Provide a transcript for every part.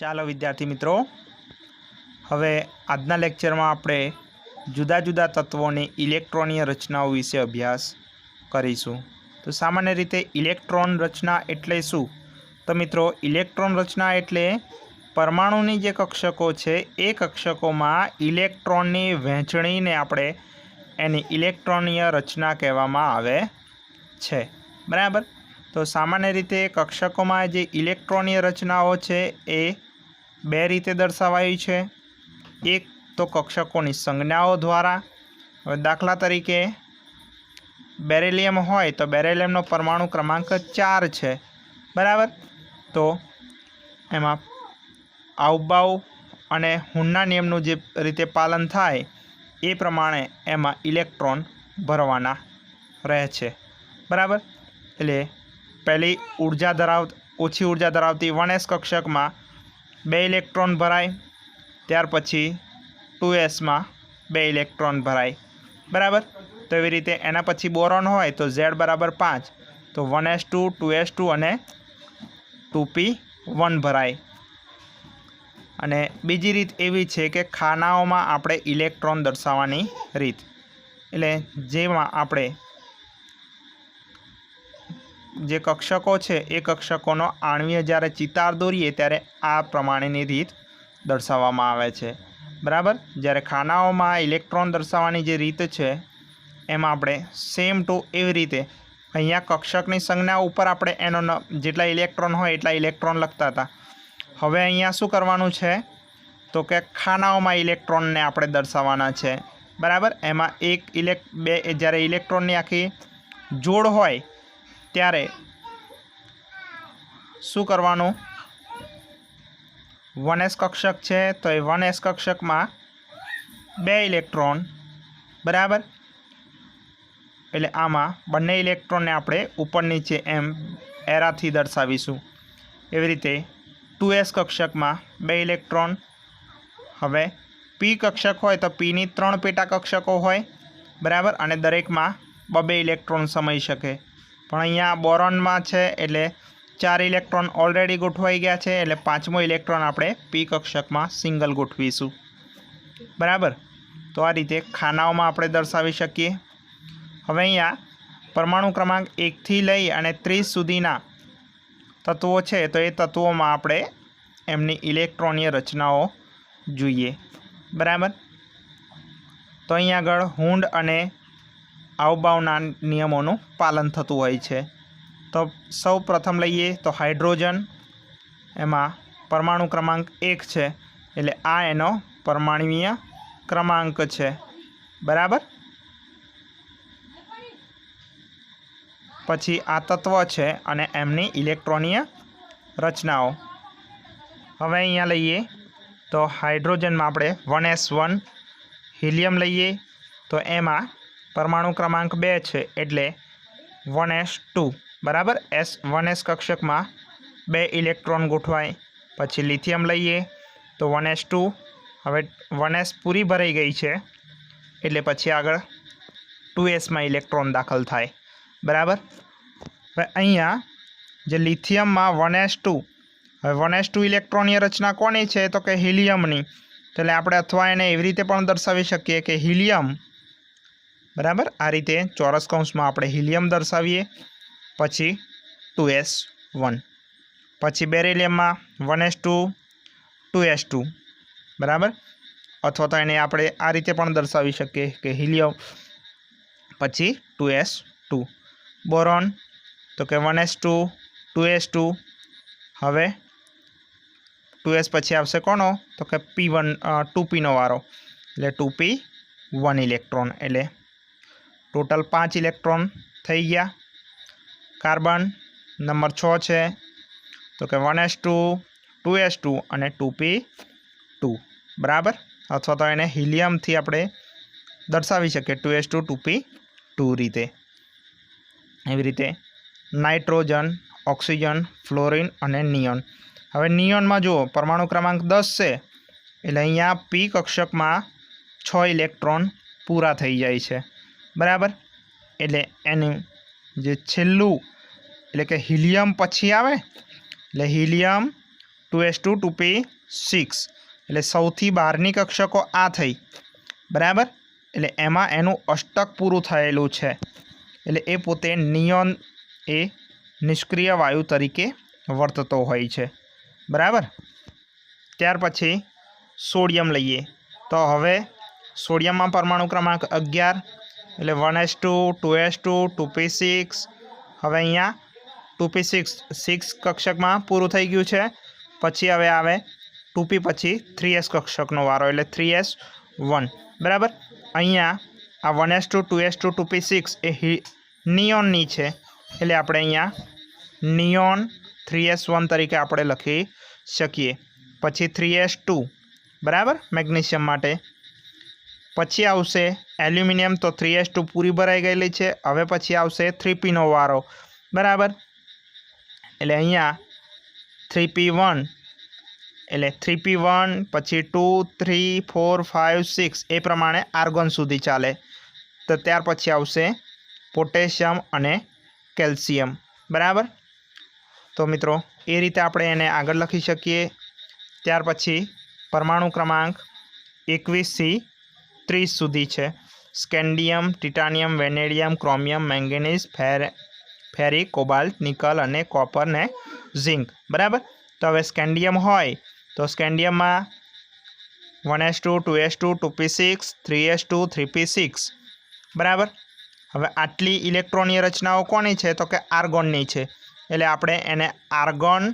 ચાલો વિદ્યાર્થી મિત્રો, હવે આજના લેક્ચરમાં આપણે જુદા જુદા તત્વોની ઇલેક્ટ્રોનીય રચનાઓ વિશે અભ્યાસ કરીશું। તો સામાન્ય રીતે ઇલેક્ટ્રોન રચના એટલે શું? તો મિત્રો, ઇલેક્ટ્રોન રચના એટલે પરમાણુની જે કક્ષકો છે એ કક્ષકોમાં ઇલેક્ટ્રોનની વહેંચણીને આપણે એની ઇલેક્ટ્રોનીય રચના કહેવામાં આવે છે। બરાબર। તો સામાન્ય રીતે કક્ષકોમાં જે ઇલેક્ટ્રોનીય રચનાઓ છે એ બે રીતે દર્શાવાય છે। એક તો કક્ષકોની સંજ્ઞાઓ દ્વારા। હવે દાખલા તરીકે બેરિલિયમ હોય તો બેરિલિયમનો પરમાણુ ક્રમાંક 4 છે। બરાબર। તો એમાં આવબાવ અને હુનના નિયમનું જે રીતે પાલન થાય એ પ્રમાણે એમાં ઇલેક્ટ્રોન ભરવાના રહે છે। બરાબર। એટલે પહેલી ઓછી ઉર્જા ધરાવતી 1s કક્ષકમાં 2 ઇલેક્ટ્રોન ભરાય, ત્યાર પછી 2s માં 2 ઇલેક્ટ્રોન ભરાય। બરાબર। તો એવી રીતે એના પછી બોરોન હોય તો Z બરાબર 5, તો 1s2 2s2 અને 2p1 ભરાય। અને બીજી રીત એવી છે કે ખાનાઓમાં આપણે ઇલેક્ટ્રોન દર્શાવવાની રીત, એટલે જેમાં આપણે જે કક્ષકો છે એ કક્ષકોનો આણ્વીય જ્યારે ચિતાર દોરીએ ત્યારે આ પ્રમાણેની રીત દર્શાવવામાં આવે છે। બરાબર। જ્યારે ખાનાઓમાં ઇલેક્ટ્રોન દર્શાવવાની જે રીત છે એમાં આપણે સેમ ટુ એવી રીતે અહીંયા કક્ષકની સંજ્ઞા ઉપર આપણે એનો જેટલા ઇલેક્ટ્રોન હોય એટલા ઇલેક્ટ્રોન લખતા હતા। હવે અહીંયા શું કરવાનું છે તો કે ખાનાઓમાં ઇલેક્ટ્રોનને આપણે દર્શાવવાના છે। બરાબર। એમાં જ્યારે ઇલેક્ટ્રોનની આખી જોડ હોય ત્યારે શું કરવાનું, 1s કક્ષક છે તો એ 1s કક્ષકમાં 2 ઇલેક્ટ્રોન। બરાબર। એટલે આમાં બંને ઇલેક્ટ્રોનને આપણે ઉપર નીચે એમ એરાથી દર્શાવીશું। એવી રીતે 2s કક્ષકમાં 2 ઇલેક્ટ્રોન। હવે p કક્ષક હોય તો pની 3 પેટા કક્ષકો હોય। બરાબર। અને દરેકમાં 2 ઇલેક્ટ્રોન સમાઈ શકે। પણ અહીંયા બોરોનમાં છે એટલે 4 ઇલેક્ટ્રોન ઓલરેડી ગોઠવાઈ ગયા છે, એટલે 5મો ઇલેક્ટ્રોન આપણે p કક્ષકમાં સિંગલ ગોઠવીશું। બરાબર। તો આ રીતે ખાનાઓમાં આપણે દર્શાવી શકીએ। હવે અહીંયા પરમાણુ ક્રમાંક 1 થી લઈ અને 30 સુધીના તત્વો છે તો એ તત્વોમાં આપણે એમની ઇલેક્ટ્રોનીય રચનાઓ જોઈએ। બરાબર। તો અહીં આગળ હુંડ અને આવબાવના નિયમોનું પાલન થતું હોય છે। તો સૌ પ્રથમ લઈએ તો હાઇડ્રોજન, એમાં પરમાણુ ક્રમાંક 1 છે એટલે આ એનો પરમાણ્વીય ક્રમાંક છે। બરાબર। પછી આ તત્વ છે અને એમની ઇલેક્ટ્રોનીય રચનાઓ। હવે અહીંયા લઈએ તો હાઇડ્રોજનમાં આપણે 1s1, હિલિયમ લઈએ તો એમાં પરમાણુ ક્રમાંક 2 છે એટલે 1s2। બરાબર। 1s કક્ષકમાં 2 ઇલેક્ટ્રોન ગોઠવાય। પછી લિથિયમ લઈએ તો 1s2, હવે 1s પૂરી ભરાઈ ગઈ છે એટલે પછી આગળ 2sમાં ઇલેક્ટ્રોન દાખલ થાય। બરાબર। હવે અહીંયા જે લિથિયમમાં 1s2, હવે 1s2 ઇલેક્ટ્રોનીય રચના કોની છે તો કે હિલિયમની, એટલે આપણે અથવા એને એવી રીતે પણ દર્શાવી શકીએ કે હિલિયમ। બરાબર। આ રીતે ચોરસ કૌંસમાં આપણે હિલિયમ દર્શાવીએ। પછી 2s1, પછી બેરિલિયમમાં 1s2 2s2। બરાબર। અથવા તો એને આપણે આ રીતે પણ દર્શાવી શકીએ કે હિલિયમ પછી 2s2। બોરોન તો કે 1s2 2s2, હવે 2s પછી આવશે કોનો તો કે p1 2pનો વારો એટલે 2p1 ઇલેક્ટ્રોન, એટલે ટોટલ 5 ઇલેક્ટ્રોન થઈ ગયા। કાર્બન નંબર 6 છે તો કે 1s2 2s2 અને 2p2। બરાબર। અથવા તો એને હિલિયમથી આપણે દર્શાવી શકીએ 2s2 2p2 રીતે। એવી રીતે નાઇટ્રોજન, ઓક્સિજન, ફ્લોરિન અને નિયોન। હવે નિયોનમાં જુઓ પરમાણુ ક્રમાંક 10 છે એટલે અહીંયા p કક્ષકમાં 6 ઇલેક્ટ્રોન પૂરા થઈ જાય છે। બરાબર। એટલે એનું જે છેલ્લું એટલે કે હિલિયમ પછી આવે એટલે હિલિયમ 2s2 2p6 એટલે સૌથી બહારની કક્ષકો આ થઈ, બરાબર. એટલે એમાં એનું અષ્ટક પૂરું થયેલું છે, એટલે એ પોતે નિયોન એ નિષ્ક્રિય વાયુ તરીકે વર્તતો હોય છે, બરાબર. ત્યાર પછી સોડિયમ લઈએ તો હવે સોડિયમમાં પરમાણુ ક્રમાંક 11 એટલે 1s2 2s2 2p6. હવે અહીંયા 2p6 6 કક્ષકમાં પૂરું થઈ ગયું છે. પછી હવે આવે 2p પછી 3s કક્ષકનો વારો એટલે 3s1, બરાબર. અહીંયા આ 1s2 2s2 2p6 એ નિયોનની છે, એટલે આપણે અહીંયા નિયોન 3s1 તરીકે આપણે લખી શકીએ. પછી 3s2, બરાબર, મેગ્નેશિયમ માટે. પછી આવશે એલ્યુમિનિયમ, તો 3s2 પૂરી ભરાઈ ગયેલી છે. હવે પછી આવશે 3pનો વારો, બરાબર. એટલે અહીંયા 3p1 એટલે 3p1 પછી 2 3 4 5 6 એ પ્રમાણે આર્ગોન સુધી ચાલે. તો ત્યાર પછી આવશે પોટેશિયમ અને કેલ્શિયમ, બરાબર. તો મિત્રો એ રીતે આપણે એને આગળ લખી શકીએ. ત્યાર પછી પરમાણુ ક્રમાંક 21થી 30 સુધી છે. Scandium, titanium, vanadium, chromium, manganese, ferric, cobalt, nickel અને કોપર ને ઝિંક, બરાબર. તો હવે સ્કેન્ડિયમ હોય તો સ્કેન્ડિયમમાં 1s2 2s2 2p6 3s2 3p6, બરાબર. હવે આટલી ઇલેક્ટ્રોનીય રચનાઓ કોની છે તો કે આર્ગોનની છે, એટલે આપણે એને આર્ગોન,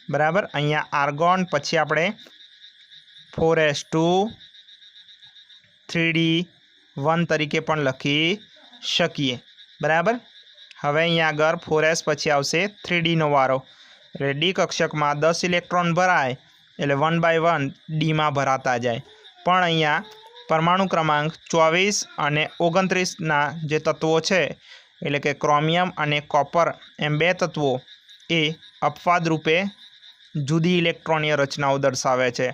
બરાબર. અહીંયા આર્ગોન. પછી આપણે 4s2 3d1 તરીકે પણ લખી શકીએ, બરાબર. હવે અહીંયા આગળ 4s પછી આવશે 3dનો વારો, એટલે ડી કક્ષકમાં 10 ઇલેક્ટ્રોન ભરાય એટલે 1 by 1 ડીમાં ભરાતા જાય. પણ અહીંયા પરમાણુ ક્રમાંક 24 અને 29ના જે તત્વો છે, એટલે કે ક્રોમિયમ અને કોપર એમ બે તત્વો એ અપવાદ રૂપે જુદી ઇલેક્ટ્રોનીય રચનાઓ દર્શાવે છે.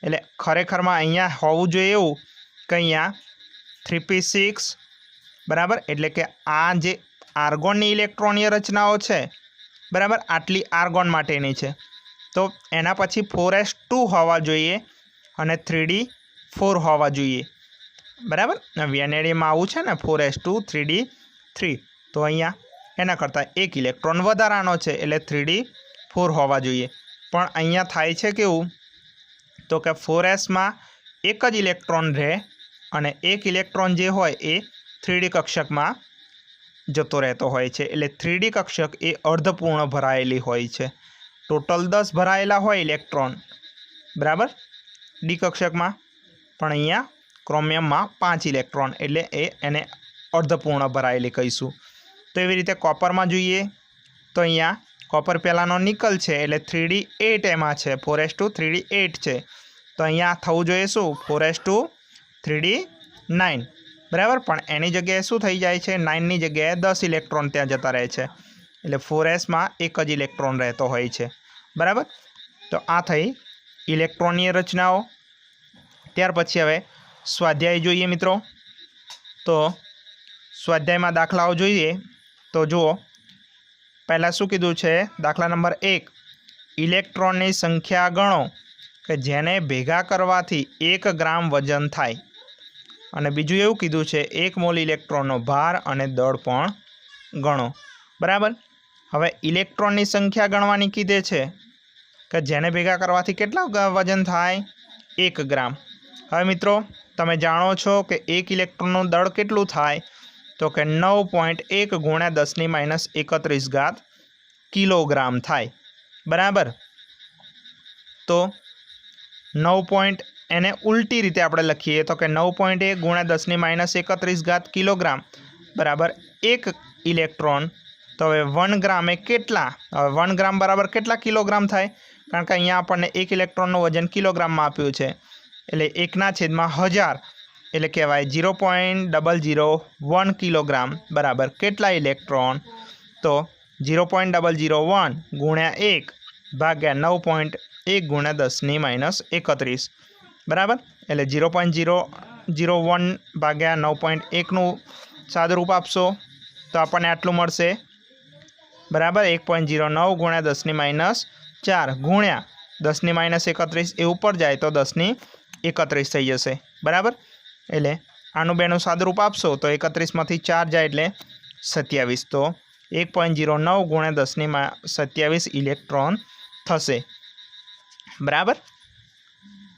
એટલે ખરેખરમાં અહીંયા હોવું જોઈએ એવું કે અહીંયા 3p6, બરાબર, એટલે કે આ જે આર્ગોનની ઇલેક્ટ્રોનીય રચનાઓ છે, બરાબર, આટલી આર્ગોન માટેની છે. તો એના પછી 4s2 હોવા જોઈએ અને 3d4 હોવા જોઈએ, બરાબર. વેનેડિયમમાં આવું છે ને 4s2 3d3, તો અહીંયા એના કરતાં એક ઇલેક્ટ્રોન વધારાનો છે એટલે 3d4 હોવા જોઈએ. પણ અહીંયા થાય છે કેવું તો કે 4sમાં એક જ ઇલેક્ટ્રોન રહે અને એક ઇલેક્ટ્રોન જે હોય એ 3d કક્ષકમાં જતો રહેતો હોય છે, એટલે 3d કક્ષક એ અર્ધપૂર્ણ ભરાયેલી હોય છે. ટોટલ 10 ભરાયેલા હોય ઇલેક્ટ્રોન, બરાબર, ડી કક્ષકમાં, પણ અહીંયા ક્રોમિયમમાં 5 ઇલેક્ટ્રોન એટલે એને અર્ધપૂર્ણ ભરાયેલી કહીશું. તો એવી રીતે કોપરમાં જોઈએ તો અહીંયા કોપર પહેલાંનો નિકલ છે એટલે 3d8 એમાં છે, 4s2 3d8 છે. તો અહીંયા થવું જોઈએ શું 4s2 3d9, બરાબર. પણ એની જગ્યાએ શું થઈ જાય છે, 9ની જગ્યાએ 10 ઇલેક્ટ્રોન ત્યાં જતા રહે છે, એટલે 4sમાં એક જ ઇલેક્ટ્રોન રહેતો હોય છે, બરાબર. તો આ થઈ ઇલેક્ટ્રોનીય રચનાઓ. ત્યાર પછી હવે સ્વાધ્યાય જોઈએ મિત્રો. તો સ્વાધ્યાયમાં દાખલાઓ જોઈએ તો જુઓ, પહેલાં શું કીધું છે, દાખલા નંબર 1, ઇલેક્ટ્રોનની સંખ્યા ગણો કે જેને ભેગા કરવાથી 1 ગ્રામ વજન થાય. અને બીજું એવું કીધું છે 1 મોલ ઇલેક્ટ્રોનનો ભાર અને દળ પણ ગણો, બરાબર. હવે ઇલેક્ટ્રોનની સંખ્યા ગણવાની કીધે છે કે જેને ભેગા કરવાથી કેટલા વજન થાય 1 ગ્રામ. હવે મિત્રો તમે જાણો છો કે 1 ઇલેક્ટ્રોનનું દળ કેટલું થાય તો કે 9.1 × 10⁻31 કિલોગ્રામ થાય, બરાબર. તો 9. એને ઉલટી રીતે આપણે લખીએ તો કે 9.1 × 10⁻31 કિલોગ્રામ બરાબર 1 ઇલેક્ટ્રોન. તો હવે 1 ગ્રામ એ કેટલા, હવે 1 ગ્રામ બરાબર કેટલા કિલોગ્રામ થાય, કારણ કે અહીંયા આપણને 1 ઇલેક્ટ્રોનનું વજન કિલોગ્રામમાં આપ્યું છે, એટલે 1/1000 એટલે કહેવાય 0.001 કિલોગ્રામ બરાબર કેટલા ઇલેક્ટ્રોન, તો 0.001 × 1 ભાગ્યા 9.1 × 10⁻31 બરાબર, એટલે 0.001 ભાગ્યા 9.1નું સાદુરૂપ આપશો તો આપણને આટલું મળશે, બરાબર. 1.09 × 4 गुण्या 10⁻31 ए ऊपर जाए तो 10⁻31 थई जशे बराबर। एटले आनुं बेनुं सादुरूप आपशो तो 31 मांथी 4 जाए एटले 27 तो 1.09 गुण्या 10⁻27 इलेक्ट्रॉन थशे बराबर।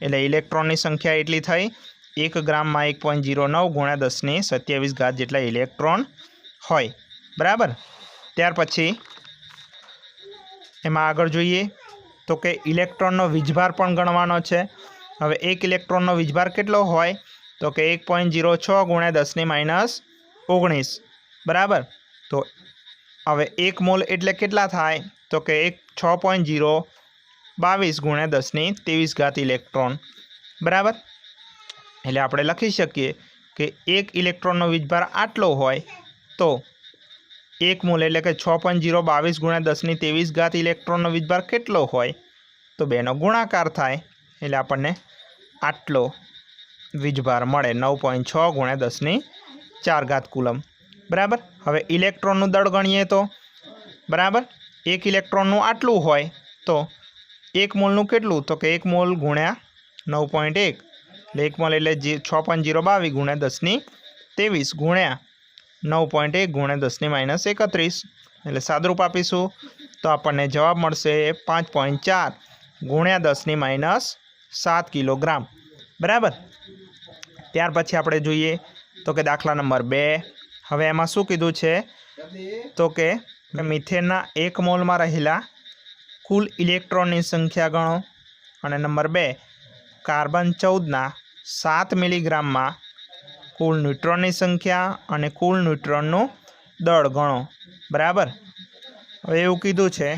एटले इलेक्ट्रॉननी संख्या एटली थई 1 ग्राम में 1.09 गुण्या 10⁻27 घात जेटला इलेक्ट्रॉन होय बराबर। त्यार पछी एमां आगळ जोईए तो के इलेक्ट्रॉननो वीजभार पण गणवानो छे। हवे एक इलेक्ट्रॉननो वीजभार केटलो होय तो के 1.06 गुण्या 10⁻19 बराबर। तो हवे 1 मोल एटले केटला थाय तो के 6.022 गुण्या 10⁻23 घात इलेक्ट्रॉन बराबर। एटले आपणे लखी शकीए के एक इलेक्ट्रॉननो वीजभार आटलो होय तो 1 मोल एटले के 6.022 गुण्या 10⁻23 घात इलेक्ट्रॉननो वीजभार केटलो होय तो बेनो गुणाकार थाय एटले आपणने आटलो वीजभार मळे 9.6 गुण्या 10⁻4 घात कूलम बराबर। हवे इलेक्ट्रॉननुं दळ गणीए तो बराबर। एक इलेक्ट्रॉननुं आटलुं होय तो 1 मोलनुं केटलुं तो के 1 मोल गुण्या 9.1 એટલે 1 मोल એટલે 6.022 गुण्या 10⁻23 गुण्या 9.1 गुण्या 10⁻31 એટલે સાદુરૂપ આપીશું તો આપણને જવાબ મળશે 5.4 गुण्या 10⁻7 किलोग्राम बराबर। ત્યાર પછી આપણે જોઈએ તો કે દાખલા નંબર 2 હવે એમાં શું કીધું છે તો કે મિથેનના 1 મોલમાં રહેલા कुल इलेक्ट्रॉनની संख्या गणो અને नंबर 2 कार्बन 14ના 7 मिलीग्राम में कुल न्यूट्रॉन की संख्या और कुल न्यूट्रॉन दळ गणो बराबर। हवे एवुं कीधुं छे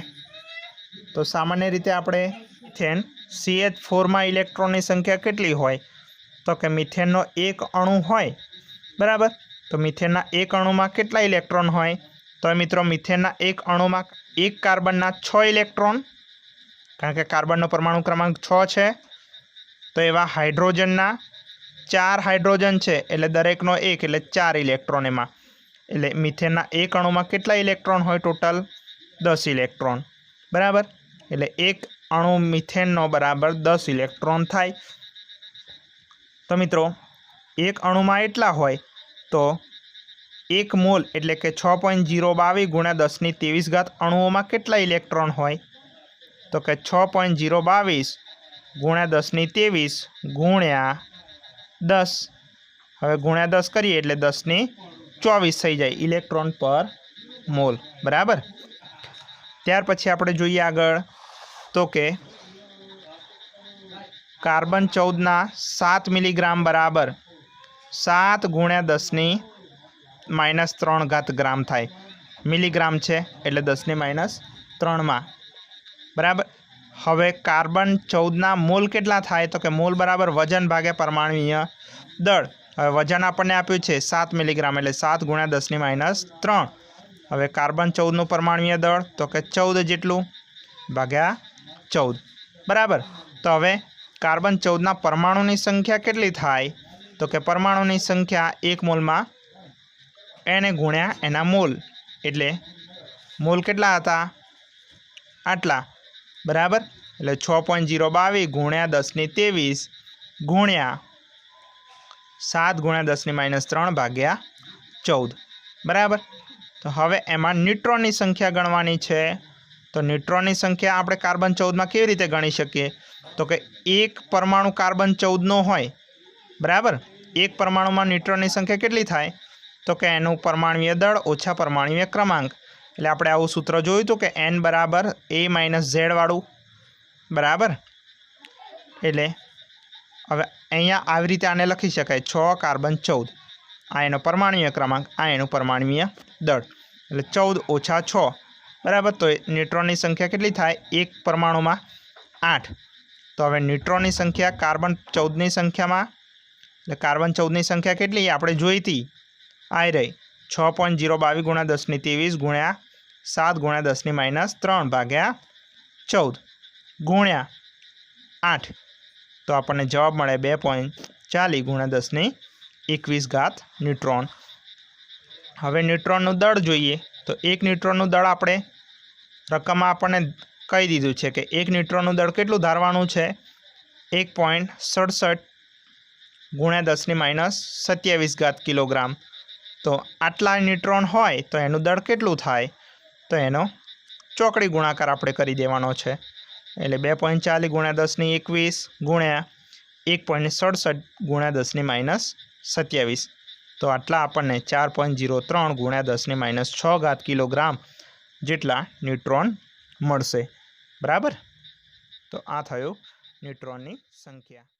तो सामान्य रीते आपणे मिथेन CH4 में इलेक्ट्रॉन की संख्या केटली होय तो कि मिथेन एक अणु होय बराबर। तो मिथेन एक अणु में केटला इलेक्ट्रॉन होय तो मित्रों मिथेन एक अणु में एक कार्बन 6 इलेक्ट्रॉन कारण के कार्बन परमाणु क्रमांक 6 है तो एवं हाइड्रोजन 4 हाइड्रोजन है एटले दरेकनो एक एटले 4 इलेक्ट्रॉन एमां एटले मिथेन एक अणु में केटला इलेक्ट्रॉन होय टोटल 10 इलेक्ट्रॉन बराबर। एटले एक अणु मिथेननो बराबर 10 इलेक्ट्रॉन थाय। तो मित्रों एक अणु में एटला होय तो 1 मोल एटले के 6.022 गुण्या 10⁻23 घात अणुओं में केटला इलेक्ट्रॉन होय तो के 6.022 गुण्या 10⁻23 गुण्या 10 हवे गुण्या 10 करिए एटले 10⁻24 थई जाए इलेक्ट्रॉन पर मोल बराबर। त्यार पछी आपणे जोईए आगळ तो के कार्बन 14ना 7 मिलीग्राम बराबर 7 गुण्या 10⁻3 घात ग्राम थाय मिलीग्राम है एटले 10⁻3 में बराबर। हवे कार्बन 14ना मोल केटला थाय तो के मोल बराबर वजन भागे परमाणुीय दळ। हवे वजन आपणे आप्युं छे 7 मिलीग्राम एटले 7 गुण्या 10⁻3। हवे कार्बन 14नुं परमाणुीय दळ तो के 14 जेटलुं भाग्या 14 बराबर। तो हवे कार्बन 14ना परमाणुनी संख्या केटली थाय तो के परमाणुनी संख्या 1 मोल में एने गुण्या एना मोल एटले मोल केटला हता आटला बराबर। एटले 6.022 गुण्या 10⁻23 गुण्या 7 गुण्या 10⁻3 भाग्या 14 बराबर। तो हवे एमां न्यूट्रॉन की संख्या गणवानी छे तो न्यूट्रॉन की संख्या आपणे कार्बन 14 में केवी रीते गणी शकीए तो कि एक परमाणु कार्बन 14 होय बराबर। एक परमाणु में न्यूट्रॉन की संख्या केटली थाय तो कि एनु परमाणुीय दळ ओछा परमाणुीय क्रमांक एटले आपणे आवुं सूत्र जोयुं तो कि n बराबर a - z वाळुं बराबर। एटले हवे अहींया आवी रीते आने लखी शकाय 6 कार्बन 14 आ एनो परमाणुीय क्रमांक आ एनु परमाणुीय दळ एटले 14 ओछा 6 बराबर। तो न्यूट्रॉन की संख्या केटली थाय एक परमाणु में 8। तो हवे न्यूट्रॉन की संख्या कार्बन 14 की संख्या में एटले कार्बन 14 की संख्या केटली आपणे जोई थी आई रही 6.022 गुण्या 10⁻23 गुण्या 7 गुण्या 10⁻3 भाग्या 14 गुण्या 8 तो आपने जवाब मळे 2.40 गुण्या 10⁻21 घात न्यूट्रॉन। हवे न्यूट्रॉननुं दळ जोईए तो एक न्यूट्रॉननुं दळ आपणे रकम आपणे કહી દીધું છે કે એક ન્યુટ્રોનનું દળ કેટલું ધારવાનું છે 1.67 ગુણ્યા 10⁻27 ઘાત કિલોગ્રામ. તો આટલા ન્યુટ્રોન હોય તો એનું દળ કેટલું થાય તો એનો ચોકડી ગુણાકાર આપણે કરી દેવાનો છે. એટલે 2.40 ગુણ્યા 10⁻21 ગુણ્યા 1.67 ગુણ્યા 10⁻27. તો આટલા આપણને 4.03 ગુણ્યા 10⁻6 ઘાત કિલોગ્રામ જેટલા ન્યુટ્રોન મળશે. બરાબર. તો આ થયું ન્યુટ્રોનની સંખ્યા.